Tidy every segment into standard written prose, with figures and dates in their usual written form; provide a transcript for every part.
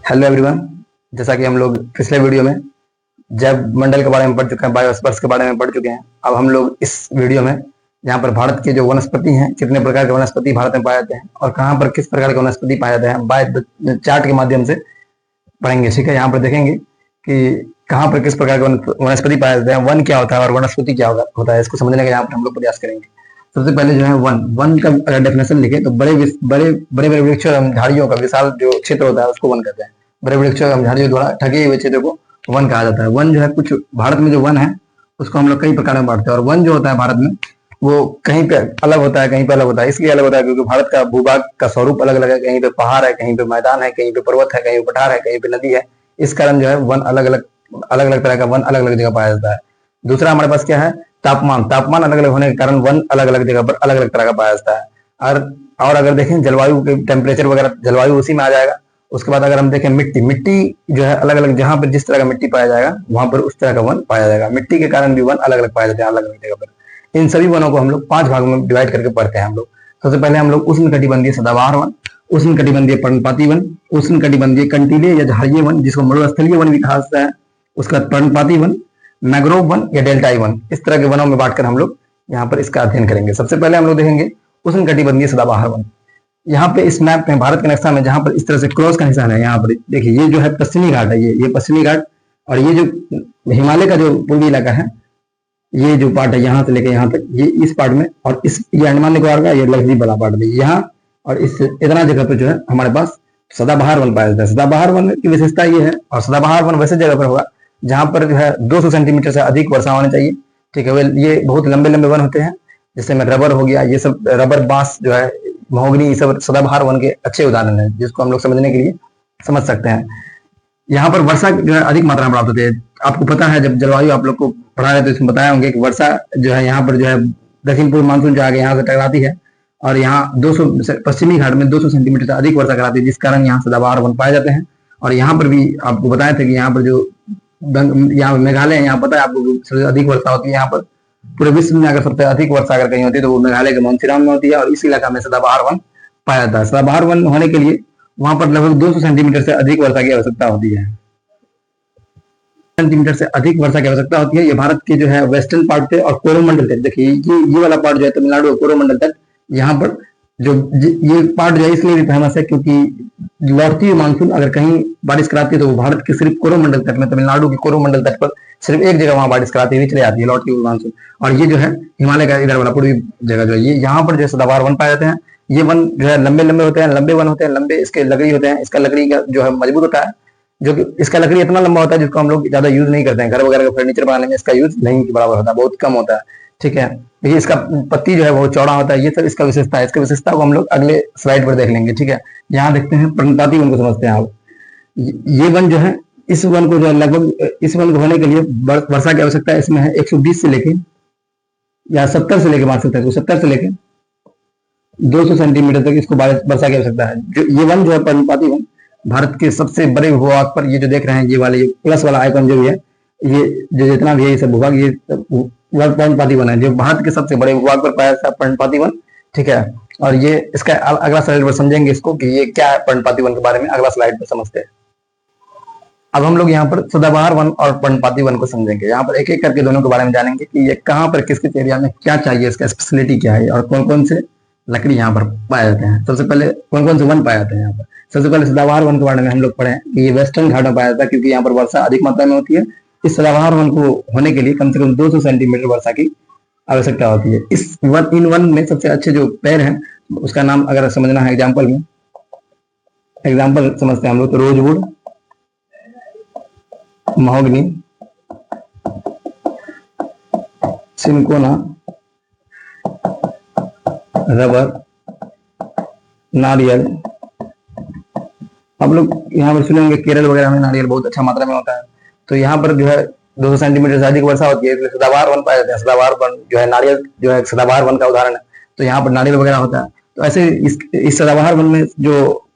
Hello everyone. जैसा कि हम लोग पिछले वीडियो में जैव मंडल के बारे में पढ़ चुके हैं, बायोस्फीयर के बारे में पढ़ चुके हैं। अब हम लोग इस वीडियो में यहाँ पर भारत के जो वनस्पति हैं, कितने प्रकार के वनस्पति भारत में पाए जाते हैं और कहाँ पर किस प्रकार के वनस्पति पाए जाते हैं, बाय चार्ट के माध्यम से पढ़ेंगे। ठीक है, यहाँ पर देखेंगे कि कहाँ पर किस प्रकार के वनस्पति पाए जाते हैं, वन क्या होता है और वनस्पति क्या होता है, इसको समझने का यहाँ पर हम लोग प्रयास करेंगे। सबसे पहले जो है वन वन का अगर डेफिनेशन लिखे तो बड़े बड़े बड़े बड़े वृक्षों एवं झाड़ियों का विशाल जो क्षेत्र होता है उसको वन कहते हैं। बड़े वृक्षों एवं झाड़ियों द्वारा ढके हुए क्षेत्र को वन कहा जाता है। वन जो है, कुछ भारत में जो वन है उसको हम लोग कई प्रकार में बांटते हैं। और वन जो होता है भारत में वो कहीं पे अलग होता है, कहीं पे अलग होता है। इसलिए अलग होता है क्योंकि भारत का भूभाग का स्वरूप अलग अलग है। कहीं पे पहाड़ है, कहीं पे मैदान है, कहीं पे पर्वत है, कहीं पे पठार है, कहीं पे नदी है। इस कारण जो है वन अलग अलग तरह का वन अलग अलग जगह पाया जाता है। दूसरा हमारे पास क्या है, तापमान। तापमान अलग अलग होने के कारण वन अलग अलग जगह पर अलग अलग तरह का पाया जाता है। और अगर देखें जलवायु के टेम्परेचर वगैरह, जलवायु उसी में आ जाएगा। उसके बाद अगर हम देखें मिट्टी, मिट्टी जो है अलग अलग जहां पर जिस तरह का मिट्टी पाया जाएगा वहां पर उस तरह का वन पाया जाएगा। मिट्टी के कारण भी वन अलग अलग पाए जाते हैं अलग अलग जगह पर। इन सभी वनों को हम लोग 5 भागों में डिवाइड करके पढ़ते हैं हम लोग। सबसे पहले हम लोग उष्णकटिबंधीय सदाबहार वन, उष्णकटिबंधीय पर्णपाती वन, उष्णकटिबंधीय कंटीले या झाड़िये वन जिसको मरुस्थलीय वन भी कहा जाता है, उसका पर्णपाती वन, मैग्रोव वन या डेल्टाई वन, इस तरह के वनों में बांटकर हम लोग यहाँ पर इसका अध्ययन करेंगे। सबसे पहले हम लोग देखेंगे उष्णकटिबंधीय सदाबहार वन। यहाँ पे इस मैप में, भारत के नक्शा में जहां पर इस तरह से क्रॉस का निशान है, यहाँ पर देखिए ये जो है पश्चिमी घाट है, ये पश्चिमी घाट। और ये जो हिमालय का जो पूर्वी इलाका है, ये जो पार्ट है यहाँ से लेकर यहाँ तक, ये इस पार्ट में, और इस ये अंडमान निकोबार का ये लक्षद्वीप वाला पार्ट भी यहाँ, और इस इतना जगह पर जो है हमारे पास सदाबहार वन पाया जाता है। सदाबहार वन की विशेषता ये है, और सदाबहार वन वैसे जगह पर होगा जहां पर जो है 200 सेंटीमीटर से अधिक वर्षा होनी चाहिए। ठीक है, ये बहुत लंबे लंबे वन होते हैं, जैसे में रबर हो गया, ये सब रबर, बांस जो है, महोगनी, ये सब सदाबहार वन के अच्छे उदाहरण है जिसको हम लोग समझने के लिए समझ सकते हैं। यहाँ पर वर्षा जो है अधिक मात्रा में प्राप्त होती है। आपको पता है, जब जलवायु आप लोग को पढ़ा रहे तो इसमें बताए होंगे कि वर्षा जो है यहाँ पर जो है दक्षिण पूर्व मानसून जो आगे यहाँ से टकराती है और यहाँ 200 पश्चिमी घाट में 200 सेंटीमीटर से अधिक वर्षा कराती है, जिस कारण यहाँ सदाबहार वन पाए जाते हैं। और यहाँ पर भी आपको बताए थे कि यहाँ पर जो यहाँ मेघालय है, यहाँ पता है आपको सबसे अधिक वर्षा होती है। यहाँ पर पूरे विश्व में अगर सबसे अधिक वर्षा अगर कहीं होती है तो वो मेघालय के मानसीराम में होती है, और इस इलाका में सदाबहार वन पाया जाता है। सदाबहार वन होने के लिए वहां पर लगभग 200 सेंटीमीटर से अधिक वर्षा की आवश्यकता होती है। सेंटीमीटर से अधिक वर्षा की आवश्यकता होती है। ये भारत के जो है वेस्टर्न पार्ट पे और कोरोमंडल तट, देखिए ये वाला पार्ट जो है तमिलनाडु कोरोमंडल तट, यहाँ पर जो ये पार्ट जो है इसलिए भी फेमस है क्योंकि लौटती हुई मानसून अगर कहीं बारिश कराती है तो वो भारत के सिर्फ कोरोमंडल तट में, तमिलनाडु के कोरोमंडल तट पर सिर्फ एक जगह वहां बारिश कराती हुई चली जाती है लौटती हुई मानसून। और ये जो है हिमालय का इधर वाला पूरी जगह जो है, ये यहाँ पर जो सदाबहार वन पाए जाते हैं। ये वन जो है लंबे लंबे होते हैं, लंबे वन होते हैं, लंबे इसके लकड़ी होते हैं। इसका लकड़ी का जो है मजबूत होता है, जो कि इसका लकड़ी इतना लंबा होता है जिसको हम लोग ज्यादा यूज नहीं करते हैं। घर वगैरह का फर्नीचर बनाने में इसका यूज नहीं के बराबर होता है, बहुत कम होता है। ठीक है, ये इसका पत्ती जो है बहुत चौड़ा होता है। ये सब इसका विशेषता है। इसका विशेषता को हम लोग अगले स्लाइड पर देख लेंगे। ठीक है, यहाँ देखते हैं पर्णपाती वन को समझते हैं आप। ये वन जो है, इस वन को जो है लगभग, इस वन को होने के लिए वर्षा की आवश्यकता इसमें है 120 से लेके या 70 से लेके मान सकते हैं, तो 70 से लेके 200 सेंटीमीटर तक इसको वर्षा की आवश्यकता है। जो ये वन जो है पर्णपाती वन, भारत के सबसे बड़े भूभाग पर, ये जो देख रहे हैं ये वाले प्लस वाला आइकन जो भी है, ये जो जितना भी है ये सब भूभाग, ये पर्णपाती वन है जो भारत के सबसे बड़े भूभाग पर पाया जाता है, पर्णपाती वन। ठीक है, और ये इसका अगला स्लाइड पर समझेंगे इसको कि ये क्या है पर्णपाती वन के बारे में, अगला स्लाइड पर समझते हैं। अब हम लोग यहाँ पर सदाबहार वन और पर्णपाती वन को समझेंगे। यहाँ पर एक एक करके दोनों के बारे में जानेंगे कि ये कहाँ पर किस किस एरिया में क्या चाहिए, इसका स्पेशलिटी क्या है और कौन कौन से लकड़ी यहाँ पर पाए जाते हैं। सबसे पहले कौन कौन से वन पाए जाते हैं यहाँ पर। सबसे पहले सदाबहार वन के बारे में हम लोग पढ़े कि ये वेस्टर्न घाट में पाया जाता है क्योंकि यहाँ पर वर्षा अधिक मात्रा में होती है। इस सदाबहार वन को होने के लिए कम से कम 200 सेंटीमीटर वर्षा की आवश्यकता होती है। इन वन में सबसे अच्छे जो पेड़ है उसका नाम अगर समझना है एग्जाम्पल में, एग्जाम्पल समझते हैं हम लोग तो रोजवुड, महोगनी, सिनकोना, रबर, नारियल। हम लोग यहाँ पर सुनेंगे केरल वगैरह में नारियल बहुत अच्छा मात्रा में होता है। तो यहाँ पर जो है 200 सेंटीमीटर से अधिक वर्षा होती है, इसलिए सदाबहार वन पाए जाते हैं। सदाबहार वन जो है नारियल जो है सदाबहार वन का उदाहरण है, तो यहाँ पर नारियल वगैरह होता है। तो ऐसे इस सदाबहार वन में जो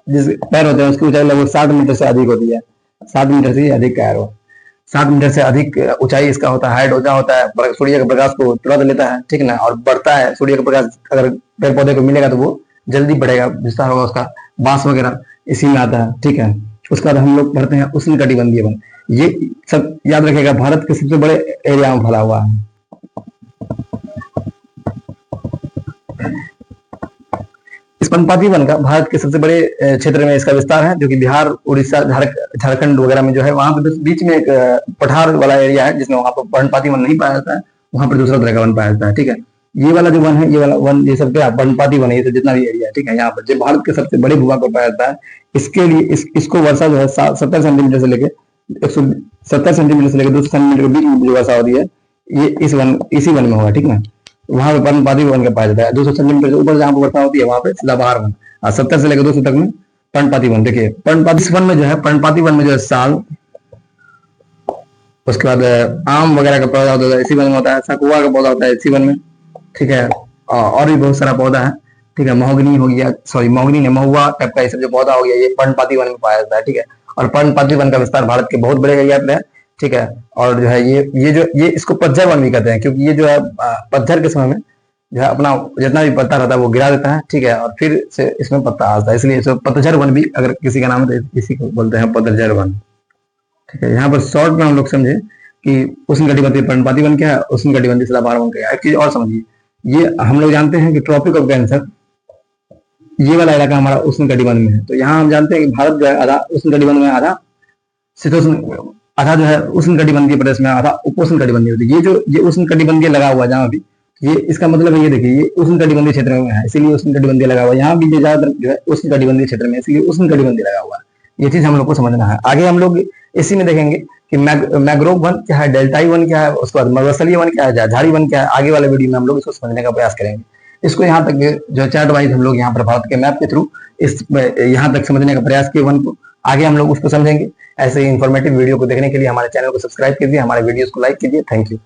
जिस पैर होते हैं उसकी ऊंचाई लगभग 60 मीटर से अधिक होती है। 60 मीटर से अधिक का एरो, 60 मीटर से अधिक ऊंचाई इसका होता है, हाइट ऊंचा होता है, सूर्य के प्रकाश को तुरंत लेता है। ठीक ना, और बढ़ता है। सूर्य का प्रकाश अगर पेड़ पौधे को मिलेगा तो वो जल्दी बढ़ेगा, विस्तार होगा उसका। बांस वगैरह इसी में आता है। ठीक है, उसके बाद हम लोग पढ़ते हैं उष्ण कटिबंधीय वन। ये सब याद रखिएगा, भारत के सबसे बड़े एरिया में फैला हुआ है। इस पर्णपाती वन का भारत के सबसे बड़े क्षेत्र में इसका विस्तार है, जो कि बिहार, उड़ीसा, झारखंड वगैरह में जो है, वहां पर बीच में एक पठार वाला एरिया है जिसमें वहां पर पर्णपाती वन नहीं पाया जाता है, वहां पर दूसरा तरह का वन पाया जाता है। ठीक है, ये वाला जो वन है, ये वाला वन, ये सब पर्णपाती वन है, ये जितना भी एरिया है, ठीक है, यहाँ पर जो भारत के सबसे बड़े भूभाग पर पाया जाता है। इसके लिए इसको वर्षा जो है 70 सेंटीमीटर से लेकर 170 सेंटीमीटर से लेकर 200 सेंटीमीटर के बीच में जो वर्षा होती है, ये इसी वन में होगा। ठीक है, वहां पे पर्णपाती वन का पाया जाता है। 200 सेंटीमीटर से ऊपर जहां पर वर्षा होती है वहां पे सदाबहार वन, और 70 से लेकर 200 तक में पर्णपाती वन। देखिए पर्णपाती वन में जो है, पर्णपाती वन में जो है साल, उसके बाद आम वगैरह का पौधा होता है इसी वन में होता है, सकुआ का पौधा होता है इसी वन में। ठीक है, और भी बहुत सारा पौधा है। ठीक है, महोगनी हो गया, सॉरी महोगनी ने महुआ टाइप का ये सब जो पौधा हो गया, ये पर्णपाती वन में पाया जाता है। ठीक है, और पर्णपाती वन का विस्तार भारत के बहुत बड़े एरिया पे है। ठीक है, और जो है ये इसको पतझड़ वन भी कहते हैं, क्योंकि ये जो है पतझड़ के समय में जो है अपना जितना भी पत्ता रहता है वो गिरा देता है। ठीक है, और फिर से इसमें पत्ता आता है, इसलिए इसको पतझड़ वन भी अगर किसी का नाम है तो इसी को बोलते हैं पतझड़ वन। ठीक है, यहाँ पर शॉर्ट में हम लोग समझे कि उष्णकटिबंधीय पर्णपाती वन क्या है, उष्णकटिबंधीय सदाबहार वन क्या है। एक चीज और समझिए, ये हम लोग जानते हैं कि ट्रॉपिक ऑफ कैंसर, ये वाला इलाका हमारा उष्णकटिबंध में है। तो यहाँ हम जानते हैं कि भारत जो है आधा उष्णकटिबंध में, आधा शीतोष्ण, आधा जो है उष्णकटिबंधीय प्रदेश में, आधा उपोष्णकटिबंधीय होती है। ये उष्णकटिबंधीय लगा हुआ जहाँ भी, ये इसका मतलब है, ये देखिए ये उष्णकटिबंधीय क्षेत्र में है, इसीलिए उष्णकटिबंधीय लगा हुआ है। यहाँ भी ज्यादातर जो है उष्णकटिबंधीय क्षेत्र में, इसलिए उष्णकटिबंधीय लगा हुआ है। ये चीज हम लोग को समझना है। आगे हम लोग इसी में देखेंगे कि मैग्रोव वन क्या है, डेल्टाई वन क्या है, उसके बाद मरुस्थलीय वन क्या है, झाड़ी वन क्या है। आगे वाले वीडियो में हम लोग इसको समझने का प्रयास करेंगे। इसको यहाँ तक जो चार्ट वाइज हम लोग यहाँ पर भारत के मैप के थ्रू इस यहाँ तक समझने का प्रयास किए वन को, आगे हम लोग उसको समझेंगे। ऐसे ही इंफॉर्मेटिव वीडियो को देखने के लिए हमारे चैनल को सब्सक्राइब कीजिए, हमारे वीडियोस को लाइक कीजिए। Thank you.